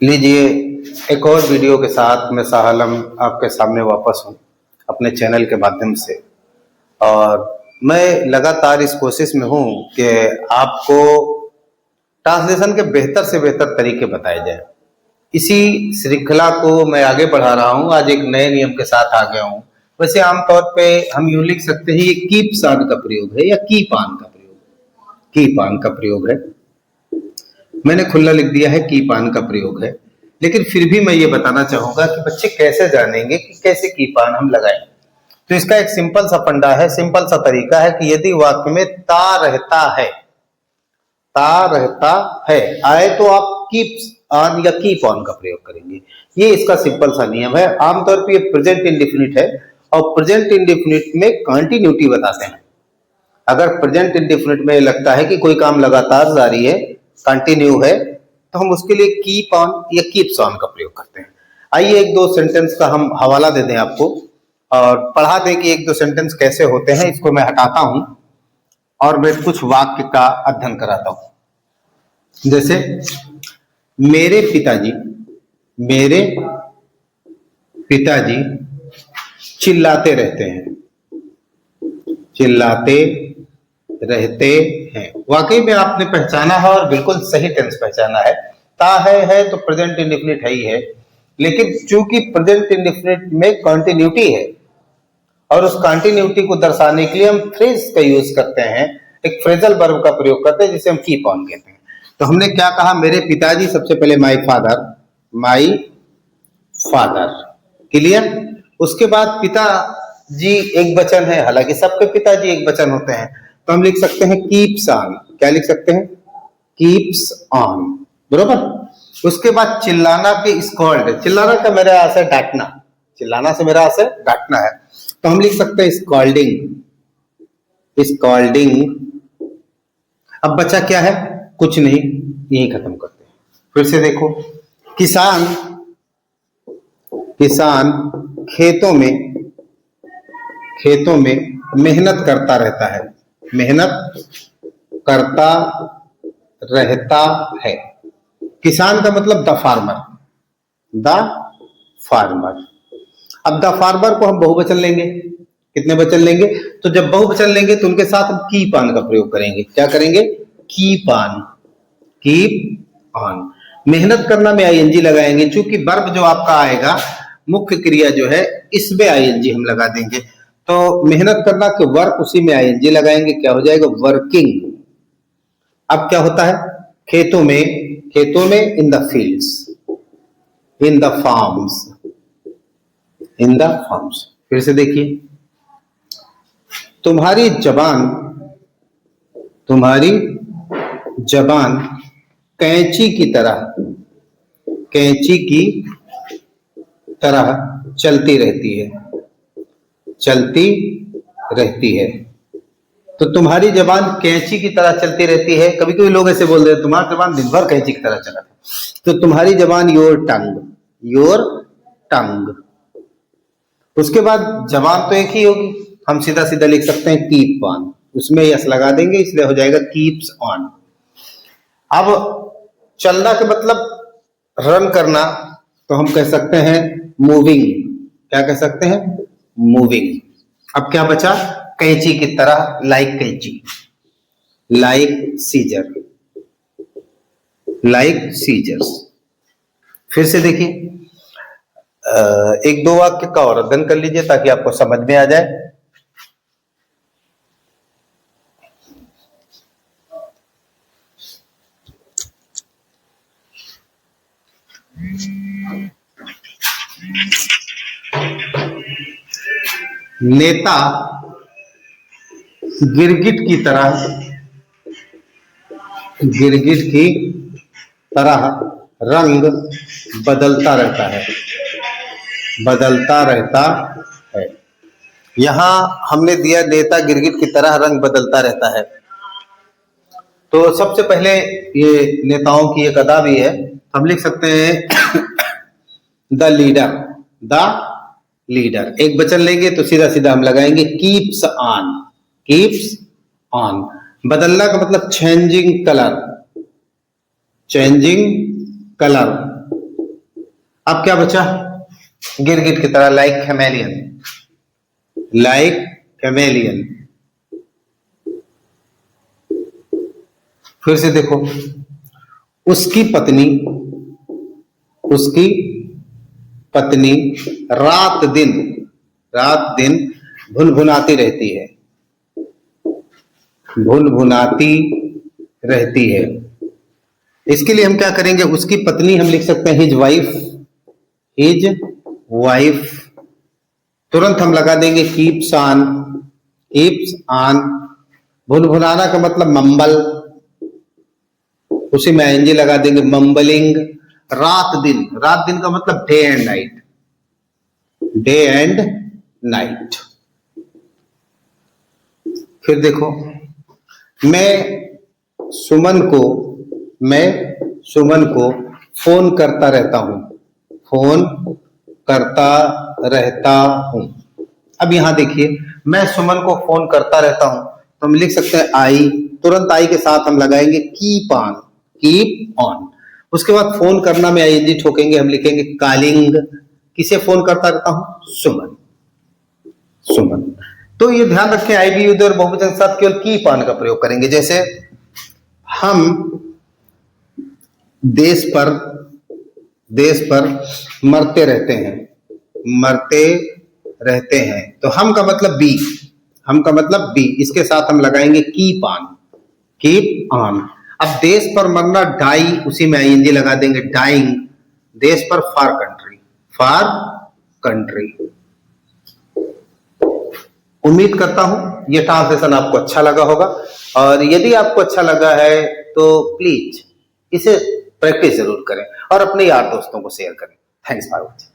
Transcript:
लीजिए, एक और वीडियो के साथ मैं शाह आलम आपके सामने वापस हूँ अपने चैनल के माध्यम से। और मैं लगातार इस कोशिश में हूँ कि आपको ट्रांसलेशन के बेहतर से बेहतर तरीके बताए जाए। इसी श्रृंखला को मैं आगे बढ़ा रहा हूँ। आज एक नए नियम के साथ आ गया हूँ। वैसे आमतौर पे हम यूँ लिख सकते हैं, ये कीप ऑन का प्रयोग है या कीप ऑन का प्रयोग, कीप ऑन का प्रयोग है। मैंने खुला लिख दिया है कीप ऑन का प्रयोग है, लेकिन फिर भी मैं ये बताना चाहूंगा कि बच्चे कैसे जानेंगे कि कैसे कीप ऑन हम लगाएं। तो इसका एक सिंपल सा फंडा है, सिंपल सा तरीका है कि यदि वाक्य में ता रहता है, ता रहता है आए तो आप कीप ऑन या कीप ऑन का प्रयोग करेंगे। ये इसका सिंपल सा नियम है। आमतौर पर ये प्रेजेंट इंडेफिनिट है और प्रेजेंट इंडेफिनिट में कंटिन्यूटी बताते हैं। अगर प्रेजेंट इंडेफिनिट में लगता है कि कोई काम लगातार जारी है, कंटिन्यू है, तो हम उसके लिए कीप ऑन या कीप्स ऑन का प्रयोग करते हैं। आइए एक दो सेंटेंस का हम हवाला दे दें आपको और पढ़ा दें कि एक दो सेंटेंस कैसे होते हैं। इसको मैं हटाता हूं और मैं कुछ वाक्य का अध्ययन कराता हूं। जैसे मेरे पिताजी चिल्लाते रहते हैं, चिल्लाते रहते हैं। वाकई में आपने पहचाना है और बिल्कुल सही टेंस पहचाना है। ता है तो प्रेजेंट इंडेफिनिट है ही है, लेकिन चूंकि प्रेजेंट इंडेफिनिट में कंटिन्यूटी है और उस कंटिन्यूटी को दर्शाने के लिए हम फ्रेज का यूज करते हैं, एक फ्रेजल वर्ब का प्रयोग करते हैं जिसे हम कीप ऑन कहते हैं। तो हमने क्या कहा, मेरे पिताजी, सबसे पहले माई फादर, क्लियर। उसके बाद पिताजी एक वचन है, हालांकि सबके पिताजी एक वचन होते हैं, तो हम लिख सकते हैं कीप्स ऑन। क्या लिख सकते हैं? कीप्स ऑन, बरोबर। उसके बाद चिल्लाना पे स्कॉल्ड, चिल्लाना का मेरा आशय डांटना, चिल्लाना से मेरा आशय डांटना है, तो हम लिख सकते हैं स्कॉल्डिंग। अब बचा क्या है? कुछ नहीं, यही खत्म करते हैं। फिर से देखो, किसान खेतों में मेहनत करता रहता है, किसान का मतलब द फार्मर। अब द फार्मर को हम बहुवचन लेंगे, कितने वचन लेंगे? तो जब बहुवचन लेंगे तो उनके साथ हम कीप ऑन का प्रयोग करेंगे। क्या करेंगे? Keep on. मेहनत करना में आईएनजी लगाएंगे, चूंकि वर्ब जो आपका आएगा, मुख्य क्रिया जो है, इसमें आईएनजी हम लगा देंगे। तो मेहनत करना के वर्क उसी में आईएनजी लगाएंगे, क्या हो जाएगा? वर्किंग। अब क्या होता है? खेतों में in the fields, in the farms. फिर से देखिए, तुम्हारी जबान कैंची की तरह चलती रहती है। तो तुम्हारी जबान कैंची की तरह चलती रहती है। कभी कभी लोग ऐसे बोल रहे हैं, तुम्हारी जबान दिन भर कैंची की तरह चला था। तो तुम्हारी जबान योर टंग। उसके बाद जबान तो एक ही होगी, हम सीधा सीधा लिख सकते हैं कीप ऑन, उसमें यस लगा देंगे, इसलिए हो जाएगा कीप्स ऑन। अब चलना के मतलब रन करना, तो हम कह सकते हैं मूविंग। क्या कह सकते हैं? मूविंग। अब क्या बचा? कैंची की तरह, लाइक सीजर्स। फिर से देखिए, एक दो वाक्य का और अध्ययन कर लीजिए ताकि आपको समझ में आ जाए। नेता गिरगिट की तरह रंग बदलता रहता है। यहां हमने दिया नेता गिरगिट की तरह रंग बदलता रहता है। तो सबसे पहले ये नेताओं की एक अदा भी है, हम लिख सकते हैं द लीडर। एक वचन लेंगे तो सीधा सीधा हम लगाएंगे कीप्स ऑन। बदलना का मतलब चेंजिंग कलर। अब क्या बचा? गिरगिट की तरह, लाइक कैमेलियन, लाइक कैमेलियन। फिर से देखो, उसकी पत्नी, उसकी पत्नी रात दिन, रात दिन भुनभुनाती रहती है, भुनभुनाती रहती है। इसके लिए हम क्या करेंगे? उसकी पत्नी हम लिख सकते हैं हिज वाइफ, हिज वाइफ। तुरंत हम लगा देंगे कीप्स ऑन, कीप्स ऑन। भुनभुनाना का मतलब मम्बल, उसी में आईएनजी लगा देंगे, मम्बलिंग। रात दिन, रात दिन का मतलब day and night, day and night. फिर देखो, मैं सुमन को फोन करता रहता हूं, फोन करता रहता हूं। अब यहां देखिए, मैं सुमन को फोन करता रहता हूं, तो हम लिख सकते हैं आई। तुरंत आई के साथ हम लगाएंगे कीप ऑन, कीप ऑन। उसके बाद फोन करना में आईएनजी ठोकेंगे, हम लिखेंगे कॉलिंग। किसे फोन करता रहता हूं? सुमन, सुमन। तो ये ध्यान रखें, आई भी और बहुवचन के साथ केवल कीप ऑन का प्रयोग करेंगे। जैसे हम देश पर मरते रहते हैं, मरते रहते हैं, तो हम का मतलब बी, हम का मतलब बी। इसके साथ हम लगाएंगे कीप ऑन, कीप ऑन। अब देश पर मरना डाई, उसी में आईएनजी लगा देंगे, डाइंग। देश पर फॉर कंट्री, फॉर कंट्री। उम्मीद करता हूं ये ट्रांसलेशन आपको अच्छा लगा होगा, और यदि आपको अच्छा लगा है तो प्लीज इसे प्रैक्टिस जरूर करें और अपने यार दोस्तों को शेयर करें। Thanks for watching.